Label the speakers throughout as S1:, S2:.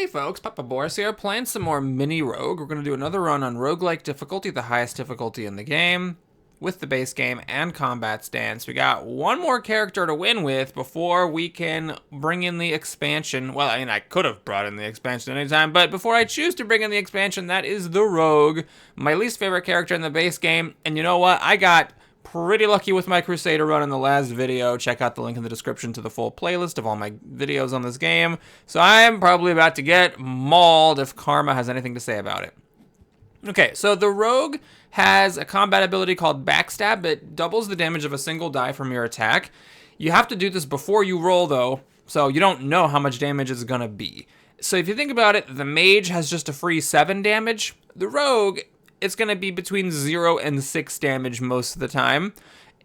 S1: Hey folks, Papa Boris here, playing some more Mini Rogue. We're going to do another run on Roguelike difficulty, the highest difficulty in the game, with the base game and combat stance. We got one more character to win with before we can bring in the expansion. Well, I mean, I could have brought in the expansion anytime, but before I choose to bring in the expansion, that is the Rogue, my least favorite character in the base game. And you know what? I got pretty lucky with my Crusader run in the last video. Check out the link in the description to the full playlist of all my videos on this game. So I'm probably about to get mauled if Karma has anything to say about it. Okay, so the Rogue has a combat ability called Backstab. It doubles the damage of a single die from your attack. You have to do this before you roll, though, so you don't know how much damage it's going to be. So if you think about it, the Mage has just a free 7 damage. The Rogue, it's going to be between 0 and 6 damage most of the time,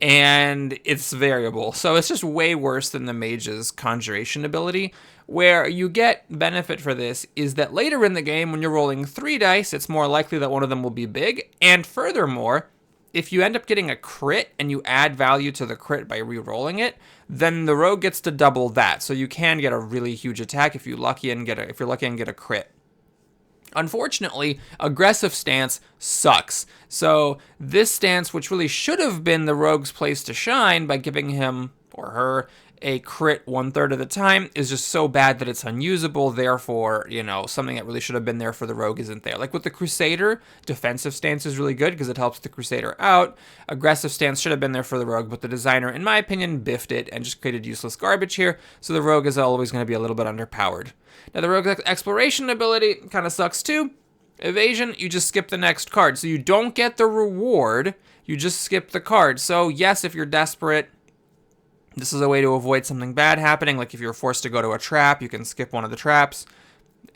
S1: and it's variable. So it's just way worse than the Mage's Conjuration ability. Where you get benefit for this is that later in the game, when you're rolling 3 dice, it's more likely that one of them will be big. And furthermore, if you end up getting a crit and you add value to the crit by re-rolling it, then the Rogue gets to double that. So you can get a really huge attack if you're lucky and get a crit. Unfortunately, aggressive stance sucks. So this stance, which really should have been the Rogue's place to shine by giving him or her a crit 1/3 of the time, is just so bad that it's unusable. Therefore, you know, something that really should have been there for the Rogue isn't there. Like with the Crusader, defensive stance is really good because it helps the Crusader out. Aggressive stance should have been there for the Rogue, but the designer, in my opinion, biffed it and just created useless garbage here. So the Rogue is always going to be a little bit underpowered. Now the Rogue's exploration ability kind of sucks too. Evasion, you just skip the next card. So you don't get the reward, you just skip the card. So yes, if you're desperate, this is a way to avoid something bad happening. Like if you're forced to go to a trap, you can skip one of the traps.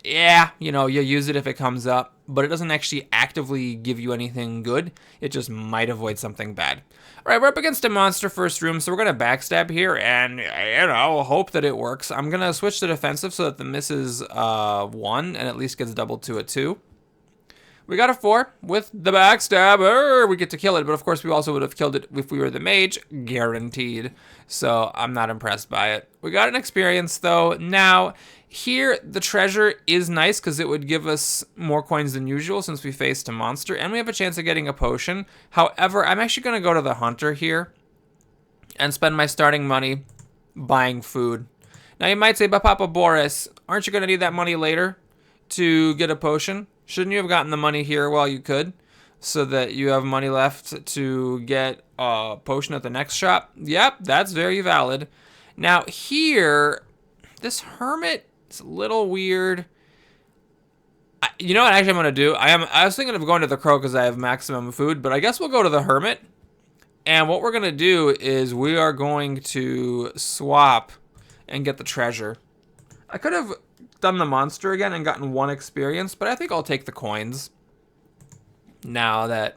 S1: Yeah, you know, you use it if it comes up, but it doesn't actually actively give you anything good. It just might avoid something bad. All right, we're up against a monster first room, so we're going to backstab here and, you know, hope that it works. I'm going to switch to defensive so that the miss is 1 and at least gets doubled to a 2. We got a 4 with the backstabber. We get to kill it, but of course we also would have killed it if we were the Mage, guaranteed. So I'm not impressed by it. We got an experience though. Now here the treasure is nice because it would give us more coins than usual since we faced a monster, and we have a chance of getting a potion. However, I'm actually going to go to the hunter here and spend my starting money buying food. Now you might say, but Papa Boris, aren't you going to need that money later to get a potion? Shouldn't you have gotten the money here while you could, so that you have money left to get a potion at the next shop? Yep, that's very valid. Now here, this hermit is a little weird. You know what actually I'm going to do? I was thinking of going to the crow because I have maximum food, but I guess we'll go to the hermit. And what we're going to do is we are going to swap and get the treasure. I could have done the monster again and gotten 1 experience, but I think I'll take the coins now that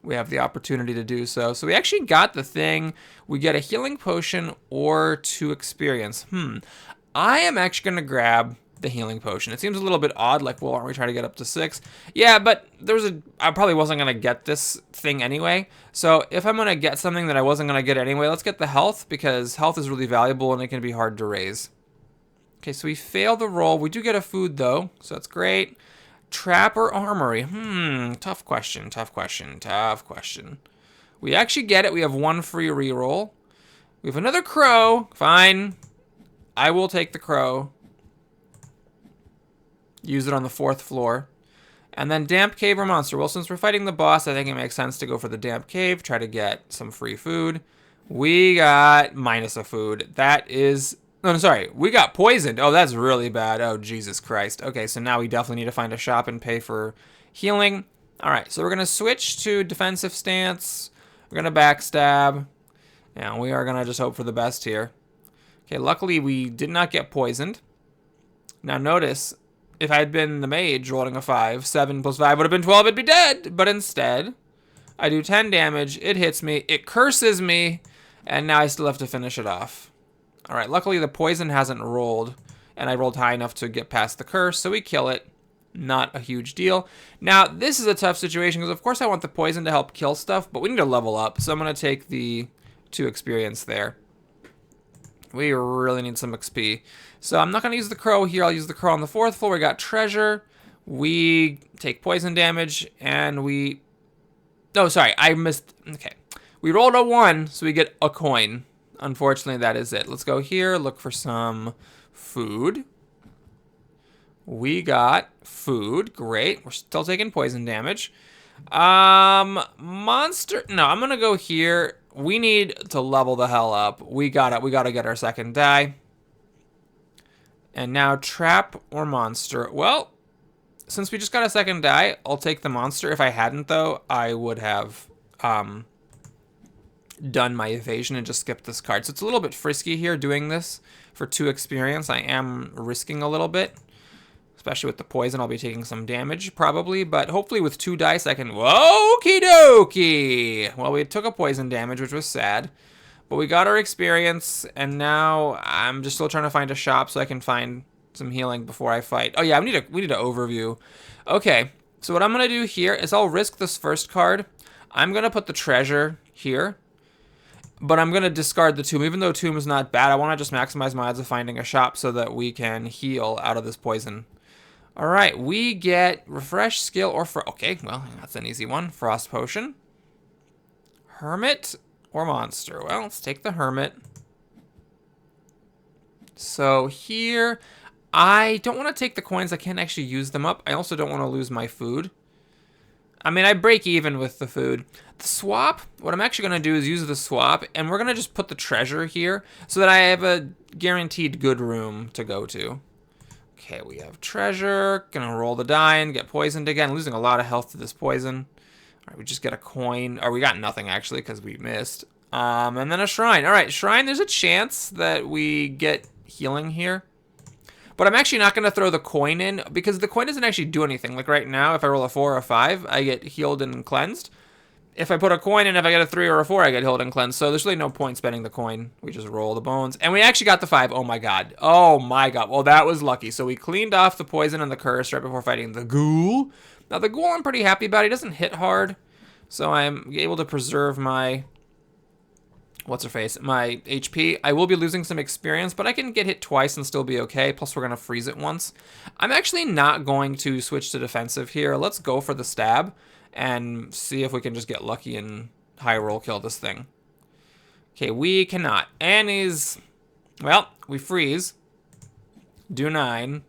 S1: we have the opportunity to do so. So we actually got the thing. We get a healing potion or 2 experience. I am actually going to grab the healing potion. It seems a little bit odd, like, well, aren't we trying to get up to 6? Yeah, but I probably wasn't going to get this thing anyway. So if I'm going to get something that I wasn't going to get anyway, let's get the health, because health is really valuable and it can be hard to raise. Okay, so we fail the roll. We do get a food, though, so that's great. Trap or armory? Tough question, tough question, tough question. We actually get it. We have 1 free reroll. We have another crow. Fine. I will take the crow. Use it on the 4th floor. And then damp cave or monster. Well, since we're fighting the boss, I think it makes sense to go for the damp cave. Try to get some free food. We got minus a food. That is... No, I'm sorry. We got poisoned. Oh, that's really bad. Oh, Jesus Christ. Okay, so now we definitely need to find a shop and pay for healing. All right, so we're going to switch to defensive stance. We're going to backstab. And we are going to just hope for the best here. Okay, luckily we did not get poisoned. Now notice, if I had been the Mage rolling a 5, 7 plus 5 would have been 12, it'd be dead. But instead, I do 10 damage, it hits me, it curses me, and now I still have to finish it off. All right, luckily the poison hasn't rolled, and I rolled high enough to get past the curse, so we kill it. Not a huge deal. Now, this is a tough situation, because of course I want the poison to help kill stuff, but we need to level up, so I'm going to take the 2 experience there. We really need some XP. So I'm not going to use the crow here. I'll use the crow on the 4th floor. We got treasure. We take poison damage, and we... Oh, sorry. I missed... Okay. We rolled a 1, so we get a coin. Unfortunately, that is it. Let's go here, look for some food. We got food. Great. We're still taking poison damage. Monster... No, I'm going to go here. We need to level the hell up. We gotta get our second die. And now trap or monster. Well, since we just got a second die, I'll take the monster. If I hadn't, though, I would have done my evasion and just skipped this card. So it's a little bit frisky here doing this for 2 experience. I am risking a little bit. Especially with the poison, I'll be taking some damage, probably. But hopefully with 2 dice, I can... Okie dokie! Well, we took a poison damage, which was sad. But we got our experience, and now I'm just still trying to find a shop so I can find some healing before I fight. Oh, yeah, we need an overview. Okay, so what I'm going to do here is I'll risk this first card. I'm going to put the treasure here. But I'm going to discard the tomb. Even though tomb is not bad, I want to just maximize my odds of finding a shop so that we can heal out of this poison. All right, we get refresh, skill, or okay, well, that's an easy one. Frost potion, hermit, or monster. Well, let's take the hermit. So here, I don't want to take the coins. I can't actually use them up. I also don't want to lose my food. I mean, I break even with the food. The swap, what I'm actually going to do is use the swap, and we're going to just put the treasure here so that I have a guaranteed good room to go to. Okay, we have treasure. Gonna roll the die and get poisoned again. Losing a lot of health to this poison. All right, we just get a coin. Or we got nothing, actually, because we missed. And then a shrine. All right, shrine, there's a chance that we get healing here. But I'm actually not going to throw the coin in because the coin doesn't actually do anything. Like right now, if I roll a 4 or a 5, I get healed and cleansed. If I put a coin in, if I get a 3 or a 4, I get healed and cleansed. So there's really no point spending the coin. We just roll the bones. And we actually got the 5. Oh my god. Oh my god. Well, that was lucky. So we cleaned off the poison and the curse right before fighting the ghoul. Now the ghoul I'm pretty happy about. He doesn't hit hard. So I'm able to preserve my... What's-her-face? My HP. I will be losing some experience, but I can get hit twice and still be okay. Plus, we're going to freeze it once. I'm actually not going to switch to defensive here. Let's go for the stab and see if we can just get lucky and high roll kill this thing. Okay, we cannot. And is... Well, we freeze. Do 9.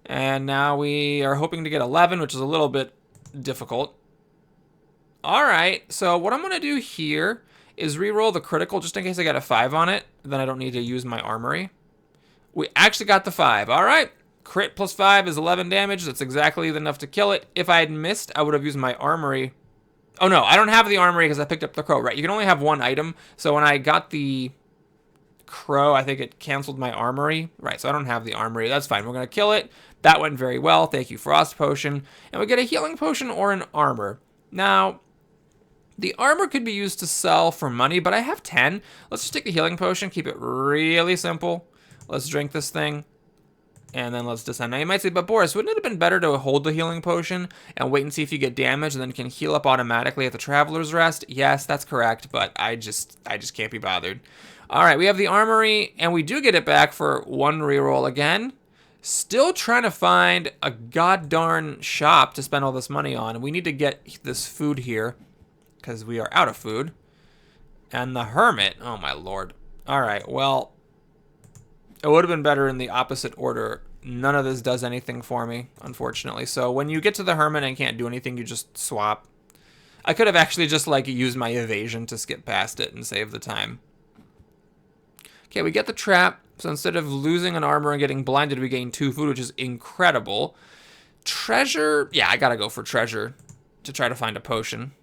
S1: And now we are hoping to get 11, which is a little bit difficult. Alright, so what I'm going to do here is re-roll the critical just in case I got a 5 on it. Then I don't need to use my armory. We actually got the 5. All right. Crit plus 5 is 11 damage. That's exactly enough to kill it. If I had missed, I would have used my armory. Oh, no. I don't have the armory because I picked up the crow. Right. You can only have 1 item. So when I got the crow, I think it canceled my armory. Right. So I don't have the armory. That's fine. We're going to kill it. That went very well. Thank you, Frost Potion. And we get a healing potion or an armor. Now... The armor could be used to sell for money, but I have 10. Let's just take the healing potion, keep it really simple. Let's drink this thing, and then let's descend. Now you might say, but Boris, wouldn't it have been better to hold the healing potion and wait and see if you get damage and then can heal up automatically at the Traveler's Rest? Yes, that's correct, but I just can't be bothered. All right, we have the armory, and we do get it back for 1 reroll again. Still trying to find a goddarn shop to spend all this money on. We need to get this food here, because we are out of food. And the hermit, oh my lord. All right, well, it would have been better in the opposite order. None of this does anything for me, unfortunately. So when you get to the hermit and can't do anything, you just swap. I could have actually just like used my evasion to skip past it and save the time. Okay, we get the trap. So instead of losing an armor and getting blinded, we gain 2 food, which is incredible. Treasure, yeah, I gotta go for treasure to try to find a potion.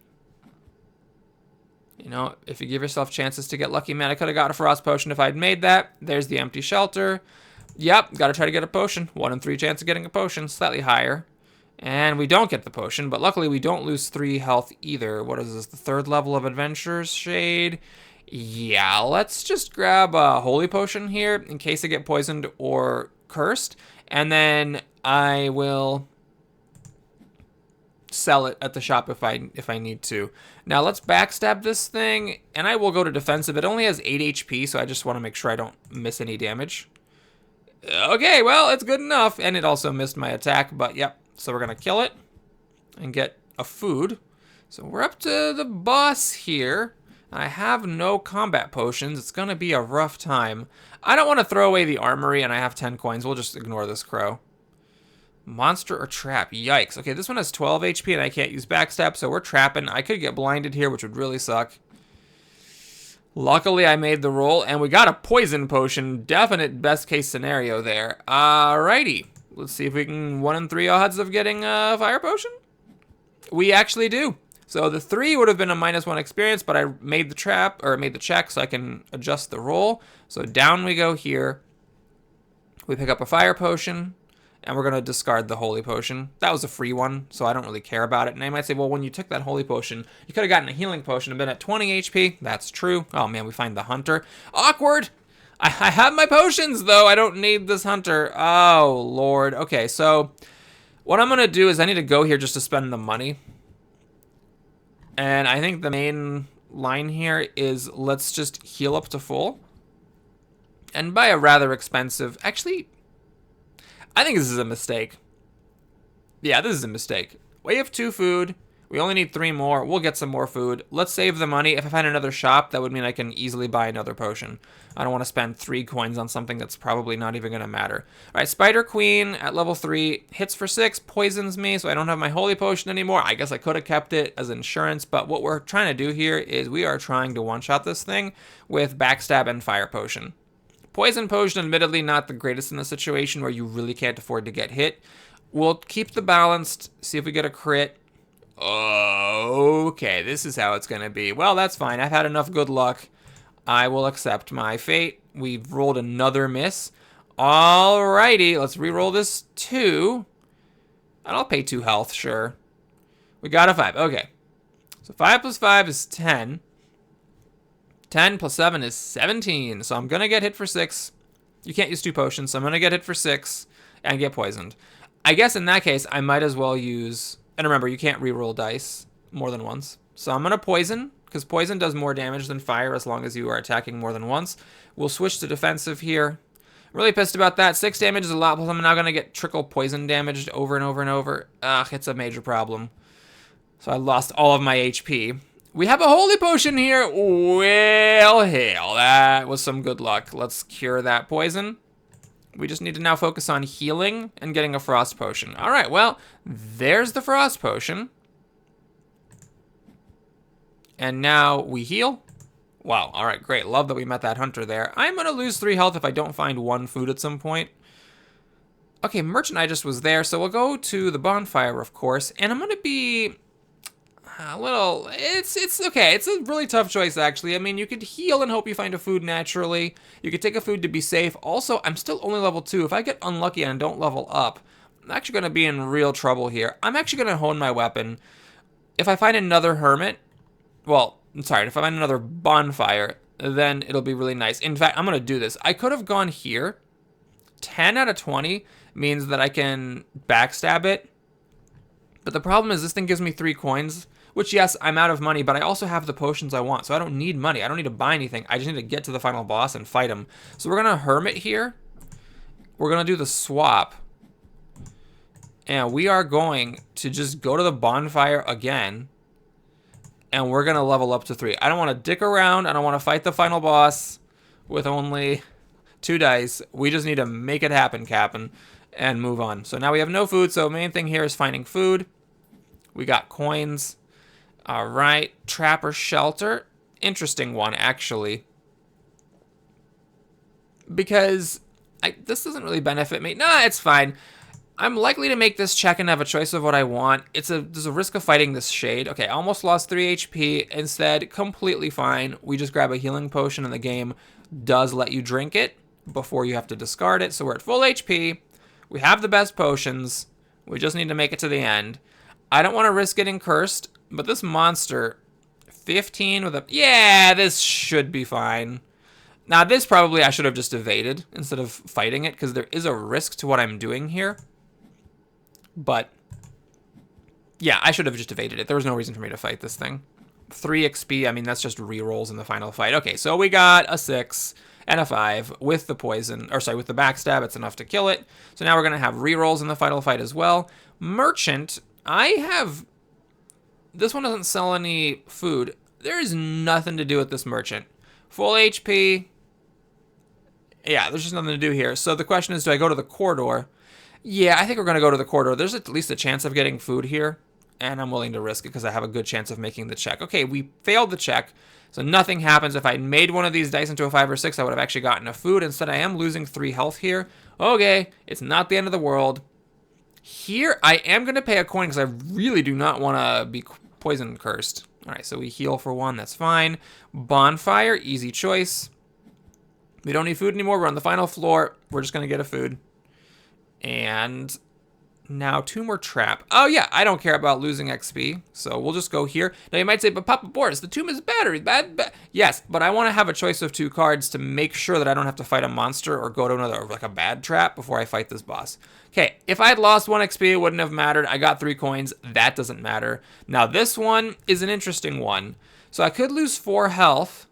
S1: You know, if you give yourself chances to get lucky, man, I could have got a Frost Potion if I'd made that. There's the empty shelter. Yep, got to try to get a potion. 1 in 3 chance of getting a potion, slightly higher. And we don't get the potion, but luckily we don't lose 3 health either. What is this, the 3rd level of Adventurer's Shade? Yeah, let's just grab a Holy Potion here in case I get poisoned or cursed. And then I will sell it at the shop if I need to. Now let's backstab this thing, and I will go to defensive. It only has 8 HP, so I just want to make sure I don't miss any damage. Okay, well, it's good enough, and it also missed my attack, but yep. So we're going to kill it and get a food. So we're up to the boss here. I have no combat potions. It's going to be a rough time. I don't want to throw away the armory, and I have 10 coins. We'll just ignore this crow. Monster or trap? Yikes. Okay, this one has 12 HP, and I can't use backstab, so we're trapping. I could get blinded here, which would really suck. Luckily, I made the roll, and we got a poison potion. Definite best case scenario there. Alrighty. Let's see if we can 1 in 3 odds of getting a fire potion. We actually do. So the 3 would have been a -1 experience, but I made the trap, or made the check, so I can adjust the roll. So down we go here. We pick up a fire potion, and we're going to discard the holy potion. That was a free one, so I don't really care about it. And I might say, well, when you took that holy potion, you could have gotten a healing potion and been at 20 HP. That's true. Oh, man, we find the hunter. Awkward! I have my potions, though. I don't need this hunter. Oh, Lord. Okay, so what I'm going to do is I need to go here just to spend the money. And I think the main line here is let's just heal up to full. And buy a rather expensive... Actually, I think this is a mistake. Yeah, this is a mistake. We have 2 food. We only need 3 more. We'll get some more food. Let's save the money. If I find another shop, that would mean I can easily buy another potion. I don't want to spend 3 coins on something that's probably not even going to matter. All right, Spider Queen at level 3. Hits for 6. Poisons me, so I don't have my holy potion anymore. I guess I could have kept it as insurance, but what we're trying to do here is we are trying to one-shot this thing with backstab and fire potion. Poison potion, admittedly, not the greatest in a situation where you really can't afford to get hit. We'll keep the balanced, see if we get a crit. Okay, this is how it's going to be. Well, that's fine. I've had enough good luck. I will accept my fate. We've rolled another miss. Alrighty, let's re-roll this 2. And I'll pay 2 health, sure. We got a 5. Okay. So 5 plus 5 is 10. 10 plus 7 is 17. So I'm going to get hit for 6. You can't use 2 potions, so I'm going to get hit for 6 and get poisoned. I guess in that case, I might as well use... And remember, you can't re-roll dice more than once. So I'm going to poison, because poison does more damage than fire as long as you are attacking more than once. We'll switch to defensive here. I'm really pissed about that. 6 damage is a lot, plus I'm now going to get trickle poison damaged over and over and over. Ugh, it's a major problem. So I lost all of my HP. We have a holy potion here. Well, hell, that was some good luck. Let's cure that poison. We just need to now focus on healing and getting a frost potion. All right, well, there's the frost potion. And now we heal. Wow, all right, great. Love that we met that hunter there. I'm going to lose 3 health if I don't find 1 food at some point. Okay, Merchant I just was there, so we'll go to the bonfire, of course. And I'm going to be... a little, it's okay. It's a really tough choice, actually. I mean, you could heal and hope you find a food naturally. You could take a food to be safe. Also, I'm still only level 2. If I get unlucky and don't level up, I'm actually going to be in real trouble here. I'm actually going to hone my weapon. If I find another hermit, well, I'm sorry, if I find another bonfire, then it'll be really nice. In fact, I'm going to do this. I could have gone here. 10 out of 20 means that I can backstab it. But the problem is this thing gives me 3 coins. Which, yes, I'm out of money, but I also have the potions I want, so I don't need money. I don't need to buy anything. I just need to get to the final boss and fight him. So we're going to hermit here. We're going to do the swap. And we are going to just go to the bonfire again. And we're going to level up to 3. I don't want to dick around. I don't want to fight the final boss with only 2 dice. We just need to make it happen, Captain, and move on. So now we have no food, so main thing here is finding food. We got coins. All right, Trapper Shelter. Interesting one, actually. Because this doesn't really benefit me. Nah, it's fine. I'm likely to make this check and have a choice of what I want. There's a risk of fighting this shade. Okay, I almost lost 3 HP. Instead, completely fine. We just grab a healing potion, and the game does let you drink it before you have to discard it. So we're at full HP. We have the best potions. We just need to make it to the end. I don't want to risk getting cursed. But this monster, 15 with a... Yeah, this should be fine. Now, this probably I should have just evaded instead of fighting it, because there is a risk to what I'm doing here. But Yeah, I should have just evaded it. There was no reason for me to fight this thing. 3 XP, I mean, that's just rerolls in the final fight. Okay, so we got a 6 and a 5 with the poison, or sorry, with the backstab. It's enough to kill it. So now we're going to have rerolls in the final fight as well. Merchant, I have... This one doesn't sell any food. There is nothing to do with this merchant. Full HP. Yeah, there's just nothing to do here. So the question is, do I go to the corridor? Yeah, I think we're going to go to the corridor. There's at least a chance of getting food here, and I'm willing to risk it because I have a good chance of making the check. Okay, we failed the check, so nothing happens. If I made one of these dice into a 5 or 6, I would have actually gotten a food. Instead, I am losing 3 health here. Okay, it's not the end of the world. Here, I am going to pay a coin because I really do not want to be poison cursed. All right, so we heal for 1. That's fine. Bonfire, easy choice. We don't need food anymore. We're on the final floor. We're just going to get a food. And now 2 more trap. Oh, yeah, I don't care about losing XP, so we'll just go here. Now, you might say, but Papa Boris, the tomb is battered. Bad. Yes, but I want to have a choice of 2 cards to make sure that I don't have to fight a monster or go to another, like a bad trap before I fight this boss. Okay, if I had lost 1 XP, it wouldn't have mattered. I got 3 coins. That doesn't matter. Now, this one is an interesting one. So I could lose 4 health.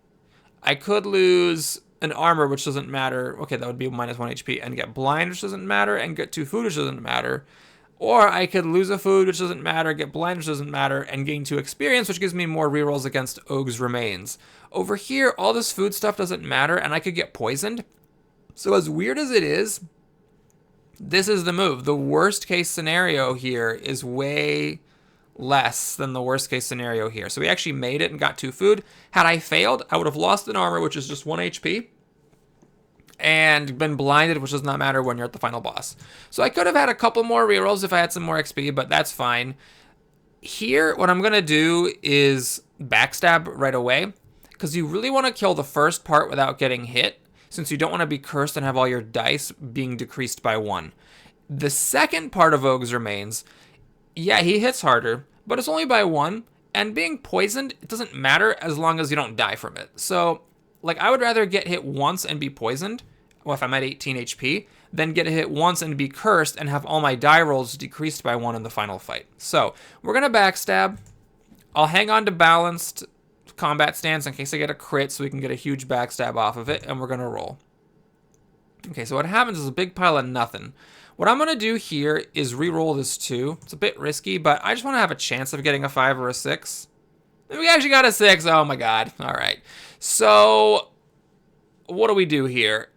S1: I could lose an armor, which doesn't matter. Okay, that would be minus 1 HP, and get blind, which doesn't matter, and get 2 food, which doesn't matter. Or I could lose a food, which doesn't matter, get blind, which doesn't matter, and gain 2 experience, which gives me more rerolls against Ogre's Remains. Over here, all this food stuff doesn't matter, and I could get poisoned. So as weird as it is, this is the move. The worst case scenario here is way less than the worst case scenario here. So we actually made it and got 2 food. Had I failed, I would have lost an armor, which is just 1 HP, and been blinded, which does not matter when you're at the final boss. So I could have had a couple more rerolls if I had some more XP, but that's fine. Here, what I'm going to do is backstab right away, because you really want to kill the first part without getting hit, since you don't want to be cursed and have all your dice being decreased by 1. The second part of Ogre's Remains, yeah, he hits harder, but it's only by 1, and being poisoned, it doesn't matter as long as you don't die from it. So, like, I would rather get hit once and be poisoned, well, if I'm at 18 HP, than get hit once and be cursed and have all my die rolls decreased by 1 in the final fight. So, we're going to backstab. I'll hang on to balanced combat stance in case I get a crit so we can get a huge backstab off of it, and we're going to roll. Okay, so what happens is a big pile of nothing. What I'm going to do here is re-roll this 2. It's a bit risky, but I just want to have a chance of getting a 5 or a 6. And we actually got a 6. Oh my god. All right. So what do we do here?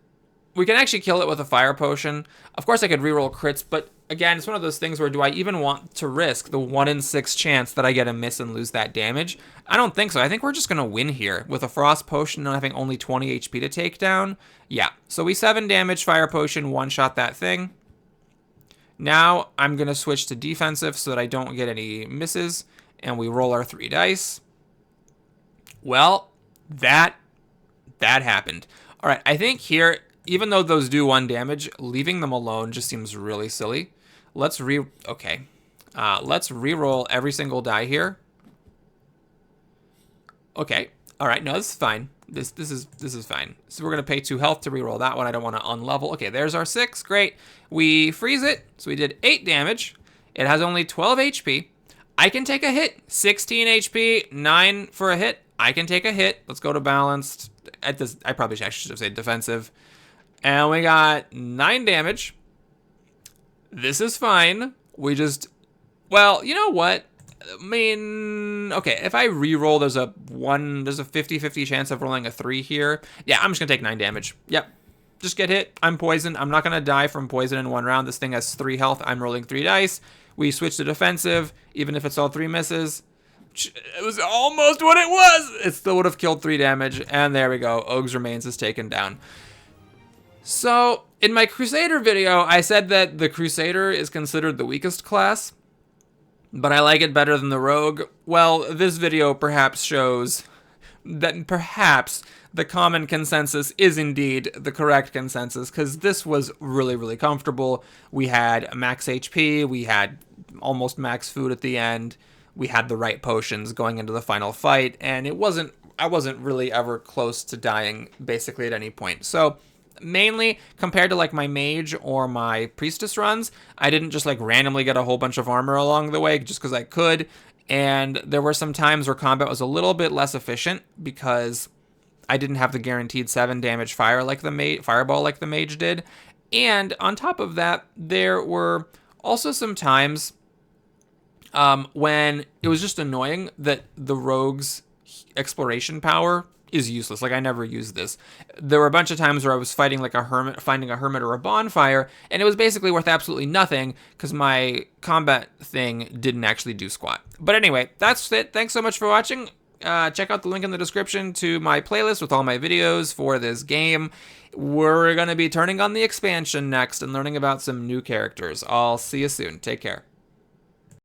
S1: We can actually kill it with a fire potion. Of course, I could re-roll crits, but again, it's one of those things where do I even want to risk the 1 in 6 chance that I get a miss and lose that damage? I don't think so. I think we're just going to win here with a frost potion and having only 20 HP to take down. Yeah. So we 7 damage, fire potion, one-shot that thing. Now, I'm going to switch to defensive so that I don't get any misses, and we roll our 3 dice. Well, that happened. All right, I think here, even though those do 1 damage, leaving them alone just seems really silly. Let's re-roll every single die here. Okay, all right, no, this is fine. This is fine. So we're gonna pay 2 health to reroll that one. I don't want to unlevel. Okay, there's our 6. Great. We freeze it. So we did 8 damage. It has only 12 HP. I can take a hit. 16 HP, 9 for a hit. I can take a hit. Let's go to balanced. I probably should have said defensive. And we got 9 damage. This is fine. We just, well, you know what? I mean, okay, if I re-roll, there's a 50-50 chance of rolling a 3 here. Yeah, I'm just gonna take 9 damage. Yep, just get hit. I'm poisoned. I'm not gonna die from poison in 1 round. This thing has 3 health. I'm rolling 3 dice. We switch to defensive, even if it's all 3 misses. It was almost what it was. It still would have killed 3 damage, and there we go. Ogre's Remains is taken down. So, in my Crusader video, I said that the Crusader is considered the weakest class, but I like it better than the Rogue. Well, this video perhaps shows that perhaps the common consensus is indeed the correct consensus, because this was really, really comfortable. We had max HP, we had almost max food at the end, we had the right potions going into the final fight, and I wasn't really ever close to dying basically at any point. So Mainly compared to like my mage or my priestess runs, I didn't just like randomly get a whole bunch of armor along the way just because I could. And there were some times where combat was a little bit less efficient because I didn't have the guaranteed 7 damage fireball like the mage did. And on top of that, there were also some times when it was just annoying that the rogue's exploration power is useless. Like, I never used this. There were a bunch of times where I was fighting like a hermit, finding a hermit or a bonfire, and it was basically worth absolutely nothing because my combat thing didn't actually do squat. But anyway, that's it. Thanks so much for watching. Check out the link in the description to my playlist with all my videos for this game. We're going to be turning on the expansion next and learning about some new characters. I'll see you soon. Take care.